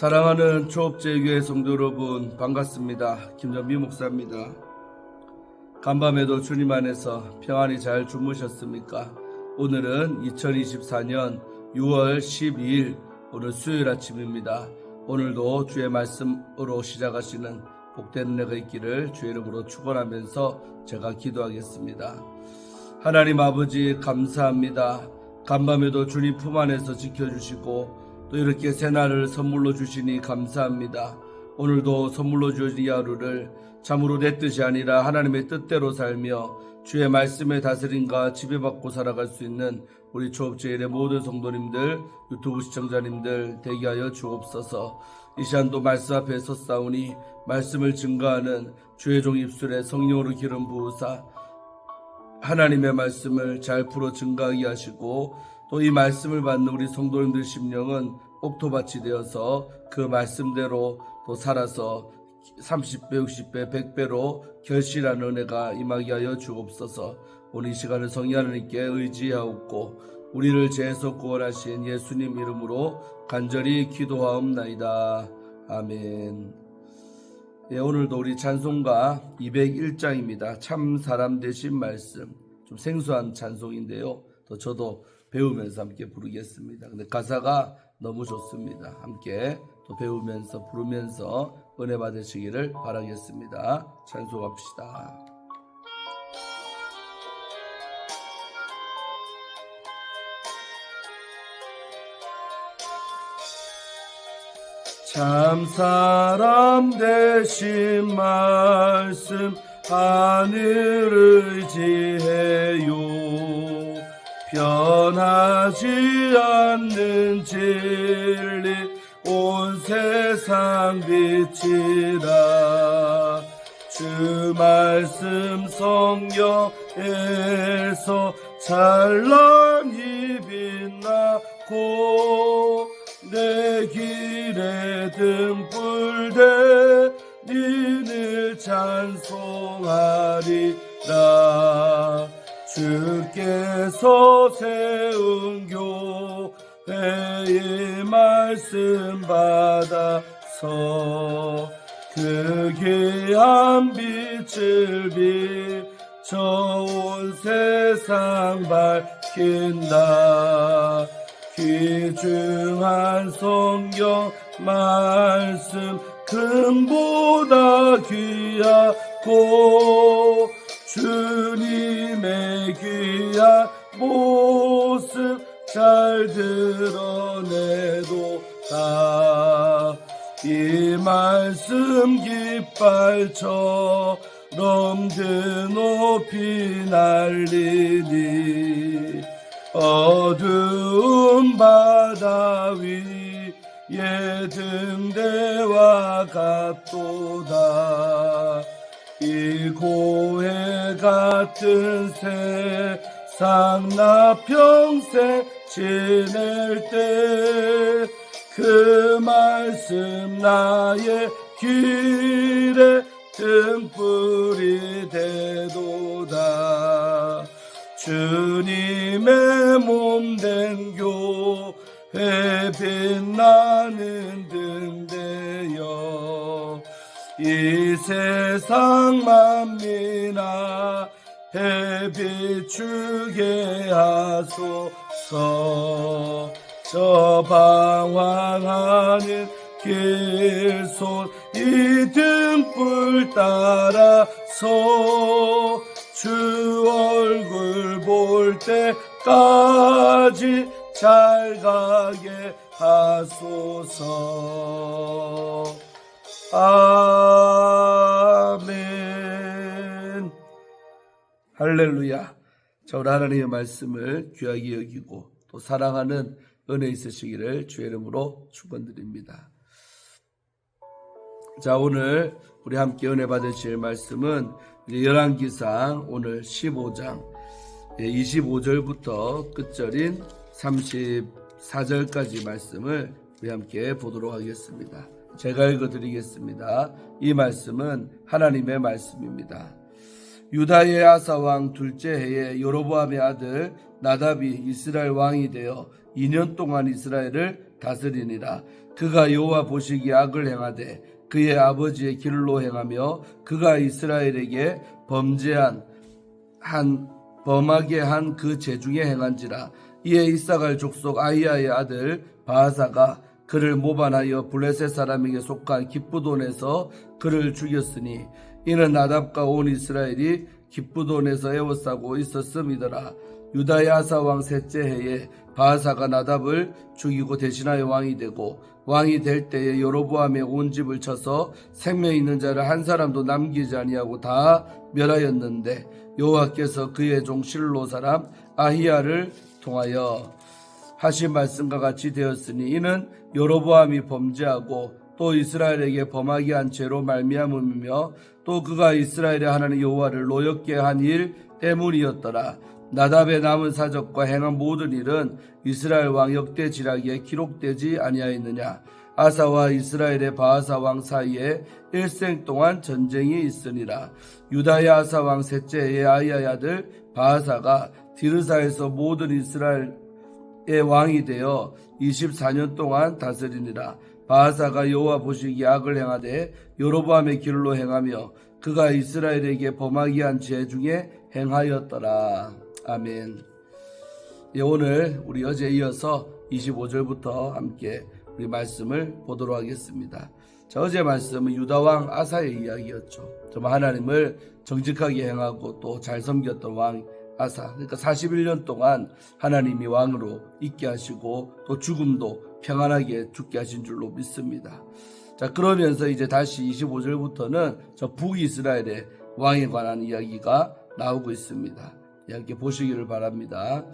사랑하는 초업제교회 성도 여러분, 반갑습니다. 김전미 목사입니다. 간밤에도 주님 안에서 평안히 잘 주무셨습니까? 오늘은 2024년 6월 12일 오늘 수요일 아침입니다. 오늘도 주의 말씀으로 시작하시는 복된 은혜가 있기를 주의 이름으로 축원하면서 제가 기도하겠습니다. 하나님 아버지 감사합니다. 간밤에도 주님 품 안에서 지켜주시고 또 이렇게 새날을 선물로 주시니 감사합니다. 오늘도 선물로 주어진 이 하루를 참으로 내 뜻이 아니라 하나님의 뜻대로 살며 주의 말씀의 다스림과 지배받고 살아갈 수 있는 우리 초업제일의 모든 성도님들, 유튜브 시청자님들 되게 하여 주옵소서. 이 시간도 말씀 앞에 섰사오니 말씀을 증거하는 주의 종 입술에 성령으로 기름 부으사 하나님의 말씀을 잘 풀어 증거하게 하시고 또 이 말씀을 받는 우리 성도님들 심령은 옥토밭이 되어서 그 말씀대로 또 살아서 30배, 60배, 100배로 결실하는 은혜가 임하게 하여 주옵소서. 오늘 이 시간을 성령 하나님께 의지하옵고 우리를 죄에서 구원하신 예수님 이름으로 간절히 기도하옵나이다. 아멘. 예, 오늘도 우리 찬송가 201장입니다. 참 사람 되신 말씀. 좀 생소한 찬송인데요. 또 저도 배우면서 함께 부르겠습니다. 근데 가사가 너무 좋습니다. 함께 또 배우면서 부르면서 은혜 받으시기를 바라겠습니다. 찬송합시다. 참 사람 되신 말씀 하늘을 지혜요 변하지 않는 진리 온 세상 빛이라 주 말씀 성경에서 찬란히 빛나고 내 길에 등불 대니를 찬송하리라 주께서 세운 교회의 말씀 받아서 그 귀한 빛을 비춰 온 세상 밝힌다. 귀중한 성경 말씀 금보다 귀하고 주님의 귀한 모습 잘 드러내도다. 이 말씀 깃발처럼 드높이 날리니 어두운 바다 위에 등대와 같도다. 이 고해 같은 세상 나 평생 지낼 때 그 말씀 나의 길에 등불이 되도다. 주님의 몸된 교회 빛나는 등대여 이 세상 만민아 비추게 하소서. 저 방황하는 길손 이 등불 따라서 주 얼굴 볼 때까지 잘 가게 하소서. 아멘. 할렐루야. 자, 우리 하나님의 말씀을 귀하게 여기고 또 사랑하는 은혜 있으시기를 주의 이름으로 축원드립니다. 자, 오늘 우리 함께 은혜 받으실 말씀은 열왕기상 오늘 15장 25절부터 끝절인 34절까지 말씀을 우리 함께 보도록 하겠습니다. 제가 읽어드리겠습니다. 이 말씀은 하나님의 말씀입니다. 유다의 아사 왕 둘째 해에 여로보암의 아들 나답이 이스라엘 왕이 되어 2년 동안 이스라엘을 다스리니라. 그가 여호와 보시기에 악을 행하되 그의 아버지의 길로 행하며 그가 이스라엘에게 범하게 한 그 죄중에 행한지라. 이에 이사갈 족속 아히야의 아들 바하사가 그를 모반하여 블레셋 사람에게 속한 기쁘돈에서 그를 죽였으니 이는 나답과 온 이스라엘이 기쁘돈에서 애워싸고 있었음이더라. 유다의 아사 왕 셋째 해에 바하사가 나답을 죽이고 대신하여 왕이 되고 왕이 될 때에 여로보암의 온 집을 쳐서 생명 있는 자를 한 사람도 남기지 아니하고 다 멸하였는데 여호와께서 그의 종 실로 사람 아히야를 통하여 하신 말씀과 같이 되었으니 이는 여로보암이 범죄하고 또 이스라엘에게 범하게 한 죄로 말미암음이며 또 그가 이스라엘의 하나님 여호와를 노엽게 한 일 때문이었더라. 나답의 남은 사적과 행한 모든 일은 이스라엘 왕 역대 지략에 기록되지 아니하였느냐. 아사와 이스라엘의 바하사 왕 사이에 일생 동안 전쟁이 있으니라. 유다의 아사 왕 셋째 해의 아히야의 아들 바하사가 디르사에서 모든 이스라엘의 왕이 되어 24년 동안 다스리니라. 바하사가 여호와 보시기에 악을 행하되 여로보암의 길로 행하며 그가 이스라엘에게 범하게 한 죄 중에 행하였더라. 아멘. 오늘 우리 어제 이어서 25절부터 함께 우리 말씀을 보도록 하겠습니다. 자, 어제 말씀은 유다왕 아사의 이야기였죠. 정말 하나님을 정직하게 행하고 또 잘 섬겼던 왕 아사. 그러니까 41년 동안 하나님이 왕으로 있게 하시고 또 죽음도 평안하게 죽게 하신 줄로 믿습니다. 자, 그러면서 이제 다시 25절부터는 저 북이스라엘의 왕에 관한 이야기가 나오고 있습니다. 이렇게 보시기를 바랍니다.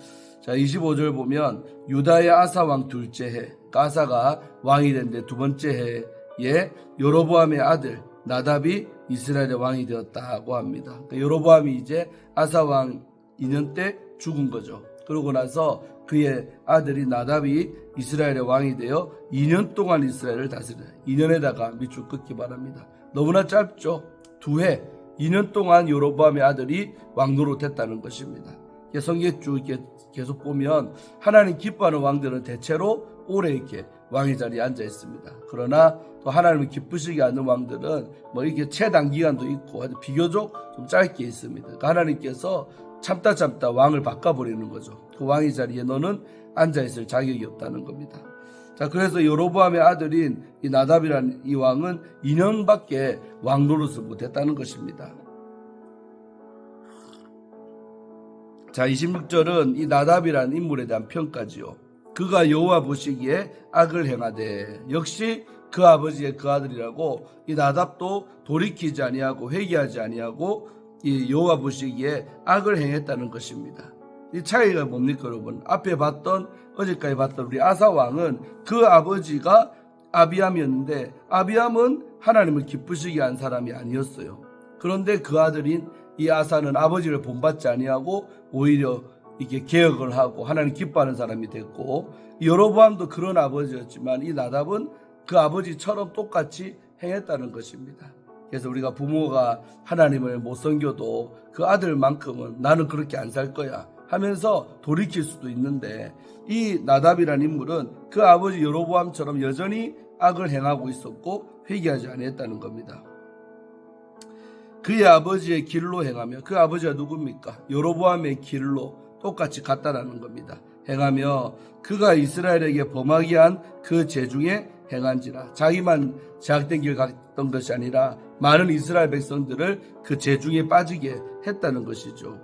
자, 25절 보면 유다의 아사 왕 둘째 해, 아사가 왕이 된 데 두 번째 해에 여로보암의 아들 나답이 이스라엘의 왕이 되었다고 합니다. 그러니까 여로보암이 이제 아사 왕 2년 때 죽은 거죠. 그러고 나서 그의 아들이 나답이 이스라엘의 왕이 되어 2년 동안 이스라엘을 다스려요. 2년에다가 밑줄 끊기 바랍니다. 너무나 짧죠. 2해 2년 동안 여로보암의 아들이 왕노릇했다는 것입니다. 성경 쭉 이렇게 계속 보면 하나님 기뻐하는 왕들은 대체로 오래 이렇게 왕의 자리에 앉아 있습니다. 그러나 또 하나님을 기쁘시게 하는 왕들은 뭐 이렇게 최단 기간도 있고 아주 비교적 좀 짧게 있습니다. 그러니까 하나님께서 참다 왕을 바꿔버리는 거죠. 그 왕의 자리에 너는 앉아 있을 자격이 없다는 겁니다. 자, 그래서 여로보암의 아들인 이 나답이라는 이 왕은 2년밖에 왕 노릇을 못했다는 것입니다. 자, 26절은 이 나답이라는 인물에 대한 평가지요. 그가 여호와 보시기에 악을 행하되, 역시 그 아버지의 그 아들이라고 이 나답도 돌이키지 아니하고 회개하지 아니하고 이 여호와 보시기에 악을 행했다는 것입니다. 이 차이가 뭡니까 여러분? 앞에 봤던 어제까지 봤던 우리 아사 왕은 그 아버지가 아비암이었는데 아비암은 하나님을 기쁘시게 한 사람이 아니었어요. 그런데 그 아들인 이 아사는 아버지를 본받지 아니하고 오히려 이렇게 개혁을 하고 하나님 기뻐하는 사람이 됐고, 여로보암도 그런 아버지였지만 이 나답은 그 아버지처럼 똑같이 행했다는 것입니다. 그래서 우리가 부모가 하나님을 못 섬겨도 그 아들만큼은 나는 그렇게 안 살 거야 하면서 돌이킬 수도 있는데, 이 나답이라는 인물은 그 아버지 여로보암처럼 여전히 악을 행하고 있었고 회개하지 아니했다는 겁니다. 그의 아버지의 길로 행하며, 그 아버지가 누굽니까? 여로보암의 길로 똑같이 같다라는 겁니다. 행하며 그가 이스라엘에게 범하게 한 그 죄 중에 행한지라. 자기만 제약된 길 갔던 것이 아니라 많은 이스라엘 백성들을 그 죄 중에 빠지게 했다는 것이죠.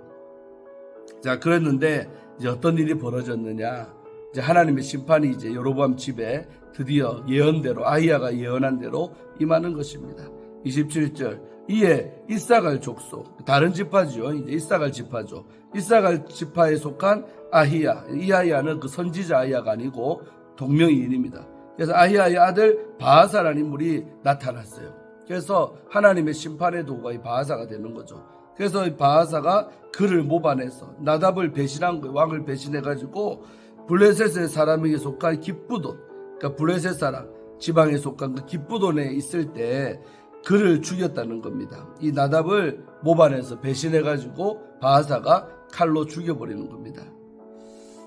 자, 그랬는데 이제 어떤 일이 벌어졌느냐? 이제 하나님의 심판이 이제 여로보암 집에 드디어 예언대로, 아히야가 예언한 대로 임하는 것입니다. 27절, 이에 이사갈 족속, 다른 지파죠. 이제 이사갈 지파죠. 이사갈 지파에 속한 아히야, 이 아히야는 그 선지자 아히야가 아니고 동명이인입니다. 그래서 아히야의 아들 바하사라는 인물이 나타났어요. 그래서 하나님의 심판의 도구가 이 바하사가 되는 거죠. 그래서 이 바하사가 그를 모반해서 나답을 배신한 거예요. 왕을 배신해가지고 블레셋의 사람에게 속한 기쁘돈, 그러니까 블레셋 사람 지방에 속한 그 기쁘돈에 있을 때 그를 죽였다는 겁니다. 이 나답을 모반에서 배신해가지고 바하사가 칼로 죽여버리는 겁니다.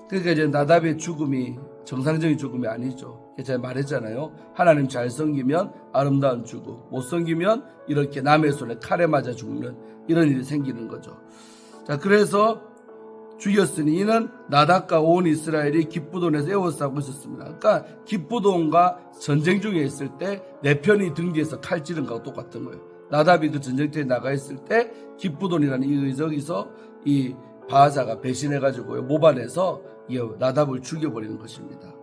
그러니까 이제 나답의 죽음이 정상적인 죽음이 아니죠. 제가 말했잖아요. 하나님 잘 섬기면 아름다운 죽음, 못 섬기면 이렇게 남의 손에 칼에 맞아 죽는 이런 일이 생기는 거죠. 자, 그래서 죽였으니 이는 나답과 온 이스라엘이 기브돈에서 에워싸고 있었습니다. 그러니까 기브돈과 전쟁 중에 있을 때 내 편이 등 뒤에서 칼 찌른 거하고 똑같은 거예요. 나답이 그 전쟁터에 나가 있을 때 기브돈이라는 이 저기서 이 바하사가 배신해가지고 모반에서 이 나답을 죽여버리는 것입니다.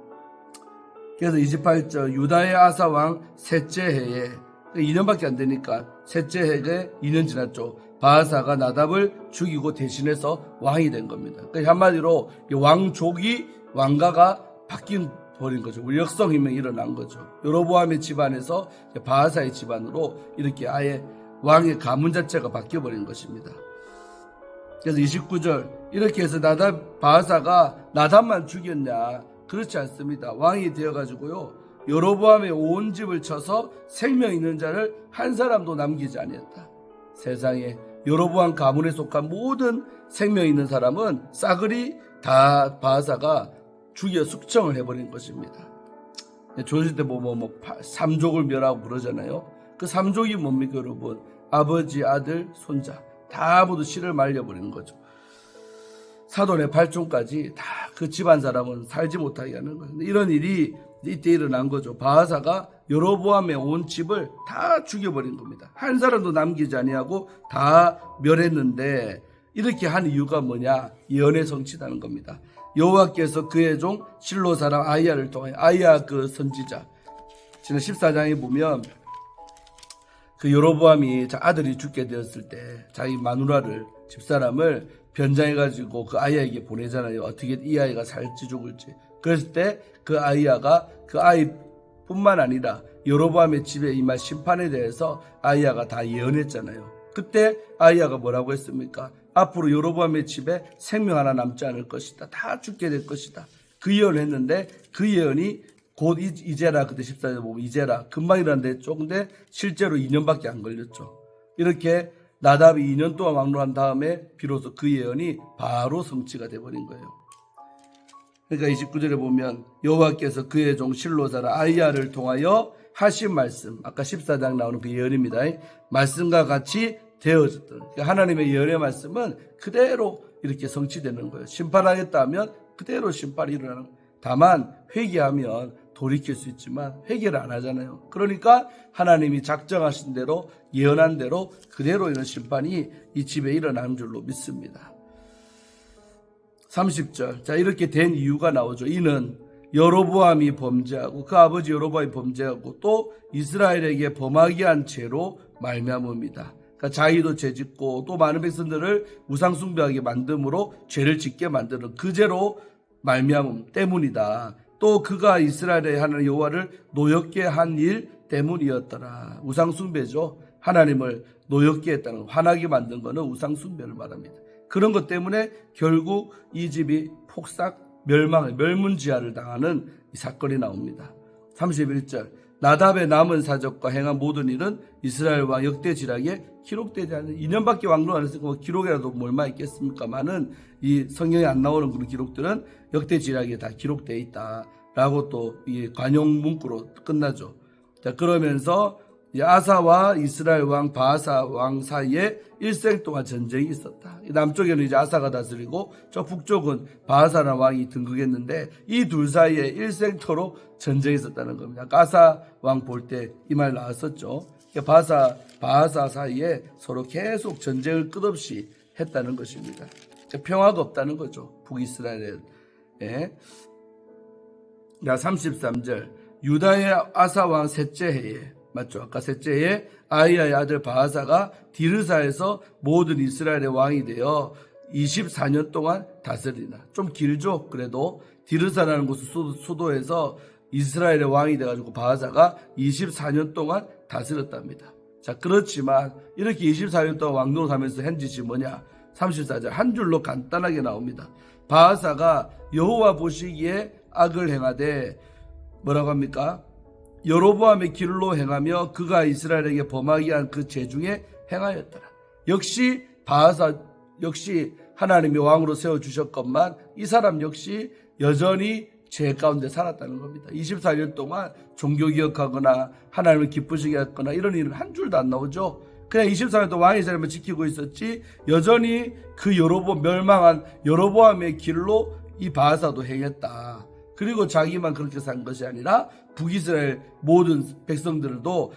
그래서 28절 유다의 아사 왕 셋째 해에 2년밖에 안 되니까 셋째 해에 2년 지났죠. 바하사가 나답을 죽이고 대신해서 왕이 된 겁니다. 그러니까 한마디로 왕족이 왕가가 바뀐 버린 거죠. 우리 역성이면 일어난 거죠. 여로보암의 집안에서 바하사의 집안으로 이렇게 아예 왕의 가문 자체가 바뀌어 버린 것입니다. 그래서 29절 이렇게 해서 바하사가 나답만 죽였냐? 그렇지 않습니다. 왕이 되어가지고요 여로보암의 온 집을 쳐서 생명 있는 자를 한 사람도 남기지 아니었다. 세상에 여로보암 가문에 속한 모든 생명 있는 사람은 싸그리 다 바하사가 죽여 숙청을 해버린 것입니다. 조실 때 보면 삼족을 멸하고 그러잖아요. 그 삼족이 뭡니까 여러분? 아버지, 아들, 손자 다 모두 씨를 말려버리는 거죠. 사돈의 발종까지 다 그 집안 사람은 살지 못하게 하는 거예요. 이런 일이 이때 일어난 거죠. 바하사가 여로보암의 온 집을 다 죽여버린 겁니다. 한 사람도 남기지 아니하고 다 멸했는데 이렇게 한 이유가 뭐냐? 예언의 성취다는 겁니다. 여호와께서 그의 종 실로 사람 아이야를 통하여 아이야 그 선지자 지난 14장에 보면 그 여로보암이 아들이 죽게 되었을 때 자기 마누라를 집사람을 변장해가지고 그 아이야에게 보내잖아요. 어떻게 이 아이가 살지 죽을지. 그랬을 때 그 아이야가 그 아이뿐만 아니라 여로보암의 집에 임할 심판에 대해서 아이야가 다 예언했잖아요. 그때 아이야가 뭐라고 했습니까? 앞으로 여로보암의 집에 생명 하나 남지 않을 것이다. 다 죽게 될 것이다. 그 예언을 했는데 그 예언이 곧 이제라 그때 14절 보면 이제라 금방이라는데 조금데 실제로 2년밖에 안 걸렸죠. 이렇게 나답이 2년 동안 왕노한 다음에 비로소 그 예언이 바로 성취가 돼버린 거예요. 그러니까 29절에 보면 여호와께서 그의 종 실로사라 아이야를 통하여 하신 말씀 아까 14장 나오는 그 예언입니다. 말씀과 같이 되어졌던 그러니까 하나님의 예언의 말씀은 그대로 이렇게 성취되는 거예요. 심판하겠다 하면 그대로 심판이 일어나는 거예요. 다만 회개하면 돌이킬 수 있지만 회개를 안 하잖아요. 그러니까 하나님이 작정하신 대로 예언한 대로 그대로 이런 심판이 이 집에 일어나는 줄로 믿습니다. 30절 자 이렇게 된 이유가 나오죠. 이는 여로보암이 범죄하고 그 아버지 여로보암이 범죄하고 또 이스라엘에게 범하게 한 죄로 말미암음이다. 그러니까 자기도 죄짓고 또 많은 백성들을 우상숭배하게 만듦으로 죄를 짓게 만드는 그 죄로 말미암음 때문이다. 또 그가 이스라엘의 하나님 여호와를 노엽게 한 일 때문이었더라. 우상숭배죠. 하나님을 노엽게 했다는 거, 화나게 만든 거는 우상숭배를 말합니다. 그런 것 때문에 결국 이 집이 폭삭 멸문지하를 당하는 이 사건이 나옵니다. 31절 나답의 남은 사적과 행한 모든 일은 이스라엘 왕 역대지략에 기록되지 않은 2년밖에 왕노 안 했으니까 뭐 기록이라도 뭐 얼마 있겠습니까만은 이 성경에 안 나오는 그런 기록들은 역대지략에 다 기록되어 있다라고 또 이 관용 문구로 끝나죠. 자 그러면서 아사와 이스라엘 왕 바하사 왕 사이에 일생 동안 전쟁이 있었다. 남쪽에는 이제 아사가 다스리고 저 북쪽은 바하사라는 왕이 등극했는데 이 둘 사이에 일생토록 전쟁이 있었다는 겁니다. 아사 왕 볼 때 이 말 나왔었죠. 바하사 사이에 서로 계속 전쟁을 끝없이 했다는 것입니다. 평화가 없다는 거죠. 북이스라엘에. 자 33절 유다의 아사 왕 셋째 해에 맞죠? 아까 셋째 해에 아이야의 아들 바하사가 디르사에서 모든 이스라엘의 왕이 되어 24년 동안 다스리나. 좀 길죠? 그래도 디르사라는 곳 수도에서 이스라엘의 왕이 돼가지고 바하사가 24년 동안 다스렸답니다. 자 그렇지만 이렇게 24년 동안 왕노릇 하면서 한 짓이 뭐냐? 34절 한 줄로 간단하게 나옵니다. 바하사가 여호와 보시기에 악을 행하되 뭐라고 합니까? 여로보암의 길로 행하며 그가 이스라엘에게 범하게 한 그 죄 중에 행하였더라. 역시 바하사 역시 하나님이 왕으로 세워주셨건만 이 사람 역시 여전히 죄 가운데 살았다는 겁니다. 24년 동안 종교개혁하거나 하나님을 기쁘시게 했거나 이런 일은 한 줄도 안 나오죠. 그냥 24년 동안 왕의 자리만 지키고 있었지 여전히 그 멸망한 여로보암의 길로 이 바하사도 행했다. 그리고 자기만 그렇게 산 것이 아니라 북이스라엘 모든 백성들도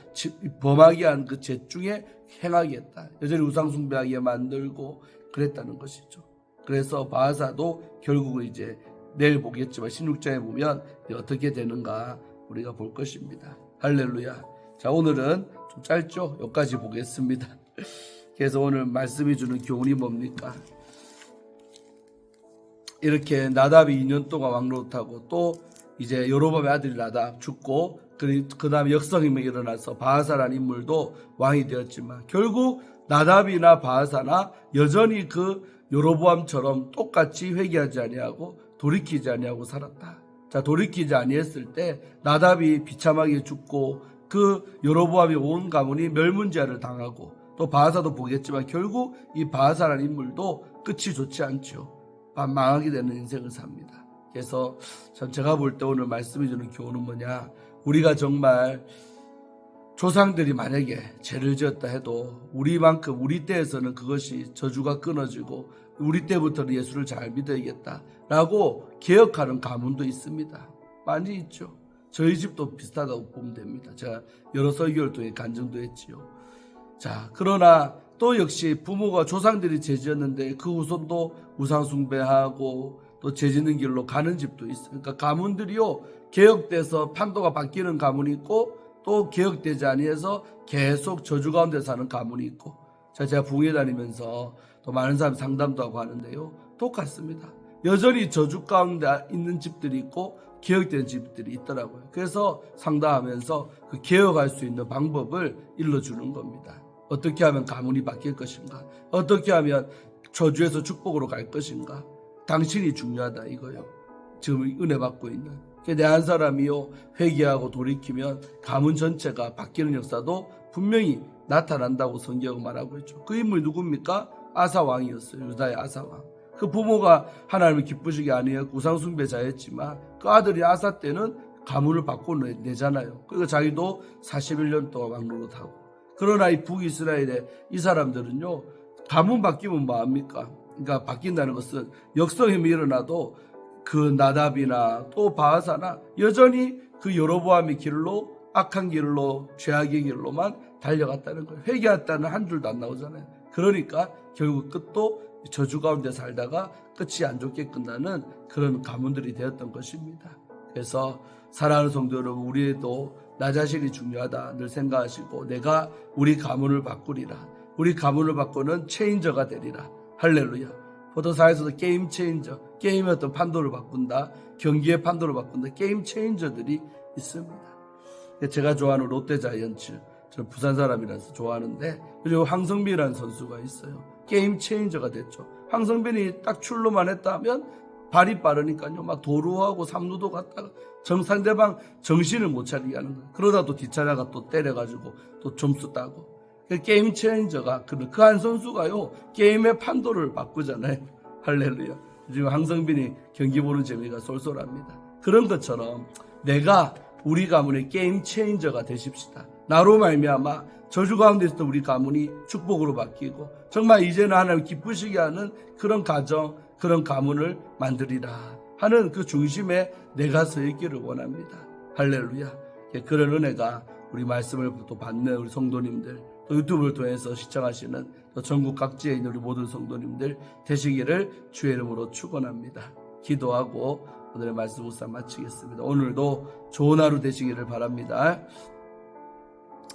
범하게 한 그 죄 중에 행하게 했다. 여전히 우상숭배하게 만들고 그랬다는 것이죠. 그래서 바하사도 결국은 이제 내일 보겠지만 16장에 보면 어떻게 되는가 우리가 볼 것입니다. 할렐루야. 자, 오늘은 좀 짧죠? 여기까지 보겠습니다. 그래서 오늘 말씀이 주는 교훈이 뭡니까? 이렇게 나답이 2년 동안 왕노릇하고 또 이제 여로보암의 아들이 나답 죽고 그 다음에 역성임이 일어나서 바하사라는 인물도 왕이 되었지만 결국 나답이나 바하사나 여전히 그 여로보암처럼 똑같이 회개하지 아니하고 돌이키지 아니하고 살았다. 자, 돌이키지 아니했을 때 나답이 비참하게 죽고 그 여로보암의 온 가문이 멸문제를 당하고 또 바하사도 보겠지만 결국 이 바하사라는 인물도 끝이 좋지 않죠. 망하게 되는 인생을 삽니다. 그래서 제가 볼 때 오늘 말씀해 주는 교훈은 뭐냐? 우리가 정말 조상들이 만약에 죄를 지었다 해도 우리만큼 우리 때에서는 그것이 저주가 끊어지고 우리 때부터는 예수를 잘 믿어야겠다라고 개혁하는 가문도 있습니다. 많이 있죠. 저희 집도 비슷하다고 보면 됩니다. 제가 여러 설교를 통해 간증도 했지요. 자, 그러나 또 역시 부모가 조상들이 죄 지었는데 그 후손도 우상숭배하고 또 죄 짓는 길로 가는 집도 있어요. 그러니까 가문들이요 개혁돼서 판도가 바뀌는 가문이 있고 또 개혁되지 아니해서 계속 저주 가운데 사는 가문이 있고 자, 제가 붕에 다니면서 또 많은 사람 상담도 하고 하는데요 똑같습니다. 여전히 저주 가운데 있는 집들이 있고 개혁된 집들이 있더라고요. 그래서 상담하면서 그 개혁할 수 있는 방법을 일러주는 겁니다. 어떻게 하면 가문이 바뀔 것인가? 어떻게 하면 저주에서 축복으로 갈 것인가? 당신이 중요하다 이거요. 지금 은혜 받고 있는. 내 한 사람이요 회개하고 돌이키면 가문 전체가 바뀌는 역사도 분명히 나타난다고 성경은 말하고 있죠. 그 인물이 누굽니까? 아사 왕이었어요. 유다의 아사 왕. 그 부모가 하나님을 기쁘시게 아니했고 우상숭배자였지만 그 아들이 아사 때는 가문을 바꿔내잖아요. 그리고 자기도 41년 동안 왕노릇하고. 그러나 이 북이스라엘의 이 사람들은요 가문 바뀌면 뭐합니까? 그러니까 바뀐다는 것은 역성임이 일어나도 그 나답이나 또 바하사나 여전히 그 여로보암의 길로 악한 길로 죄악의 길로만 달려갔다는 거예요. 회개했다는 한 줄도 안 나오잖아요. 그러니까 결국 끝도 저주 가운데 살다가 끝이 안 좋게 끝나는 그런 가문들이 되었던 것입니다. 그래서 사랑하는 성도 여러분, 우리도 나 자신이 중요하다 늘 생각하시고 내가 우리 가문을 바꾸리라. 우리 가문을 바꾸는 체인저가 되리라. 할렐루야. 포도사에서도 게임 체인저, 게임의 어떤 판도를 바꾼다, 경기의 판도를 바꾼다, 게임 체인저들이 있습니다. 제가 좋아하는 롯데자이언츠, 저는 부산 사람이라서 좋아하는데 그리고 황성빈이라는 선수가 있어요. 게임 체인저가 됐죠. 황성빈이 딱 출루만 했다 하면 발이 빠르니까요 막 도루하고 삼루도 갔다가 상대방 정신을 못 차리게 하는 거예요. 그러다 또 뒷차례가 또 때려가지고 또 점수 따고. 게임 체인저가 그 한 선수가요 게임의 판도를 바꾸잖아요. 할렐루야. 지금 황성빈이 경기 보는 재미가 쏠쏠합니다. 그런 것처럼 내가 우리 가문의 게임 체인저가 되십시다. 나로 말미암아 저주 가운데 있었던 우리 가문이 축복으로 바뀌고 정말 이제는 하나님 기쁘시게 하는 그런 가정, 그런 가문을 만들리라 하는 그 중심에 내가 서 있기를 원합니다. 할렐루야. 그런 은혜가 우리 말씀을 또 받는 우리 성도님들, 또 유튜브를 통해서 시청하시는 또 전국 각지에 있는 우리 모든 성도님들 되시기를 주의 이름으로 축원합니다. 기도하고 오늘의 말씀 묵상 마치겠습니다. 오늘도 좋은 하루 되시기를 바랍니다.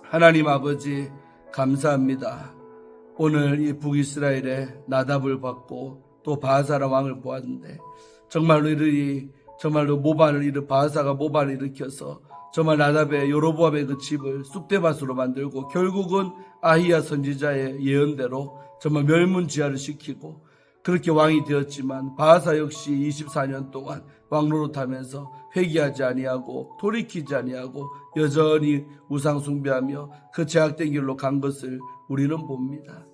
하나님 아버지 감사합니다. 오늘 이 북이스라엘의 나답을 받고 또 바하사라 왕을 보았는데 정말로 모반을 바하사가 모반을 일으켜서 정말 나답의 여로보암의 그 집을 쑥대밭으로 만들고 결국은 아히야 선지자의 예언대로 정말 멸문지하를 시키고 그렇게 왕이 되었지만 바하사 역시 24년 동안 왕노릇하면서 회개하지 아니하고 돌이키지 아니하고 여전히 우상 숭배하며 그 제약된 길로 간 것을 우리는 봅니다.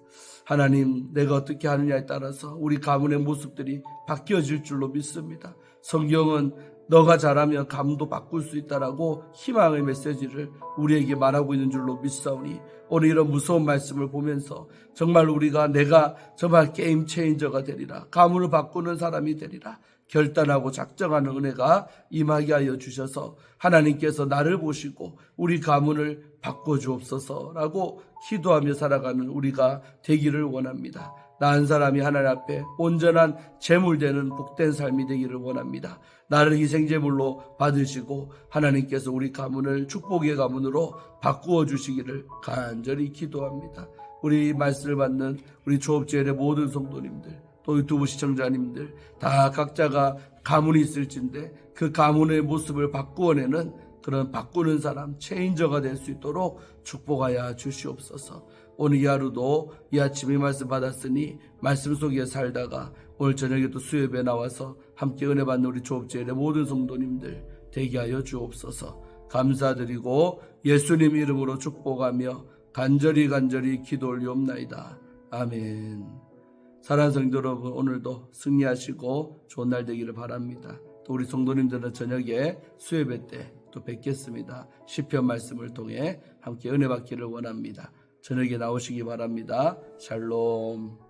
하나님, 내가 어떻게 하느냐에 따라서 우리 가문의 모습들이 바뀌어질 줄로 믿습니다. 성경은 너가 잘하면 가문도 바꿀 수 있다라고 희망의 메시지를 우리에게 말하고 있는 줄로 믿사오니 오늘 이런 무서운 말씀을 보면서 정말 내가 정말 게임 체인저가 되리라, 가문을 바꾸는 사람이 되리라 결단하고 작정하는 은혜가 임하게 하여 주셔서 하나님께서 나를 보시고 우리 가문을 바꿔주옵소서라고 기도하며 살아가는 우리가 되기를 원합니다. 나 한 사람이 하나님 앞에 온전한 제물되는 복된 삶이 되기를 원합니다. 나를 희생제물로 받으시고 하나님께서 우리 가문을 축복의 가문으로 바꾸어 주시기를 간절히 기도합니다. 우리 말씀을 받는 우리 조업제일의 모든 성도님들, 또 유튜브 시청자님들 다 각자가 가문이 있을진데 그 가문의 모습을 바꾸어내는 그런 바꾸는 사람, 체인저가 될 수 있도록 축복하여 주시옵소서. 오늘 이 하루도 이 아침에 말씀 받았으니 말씀 속에 살다가 오늘 저녁에도 수협에 나와서 함께 은혜 받는 우리 조업제일의 모든 성도님들 되게 하여 주옵소서. 감사드리고 예수님 이름으로 축복하며 간절히 기도 올리옵나이다. 아멘. 사랑하는 성도 여러분, 오늘도 승리하시고 좋은 날 되기를 바랍니다. 또 우리 성도님들은 저녁에 수협회 때 또 뵙겠습니다. 시편 말씀을 통해 함께 은혜 받기를 원합니다. 저녁에 나오시기 바랍니다. 샬롬.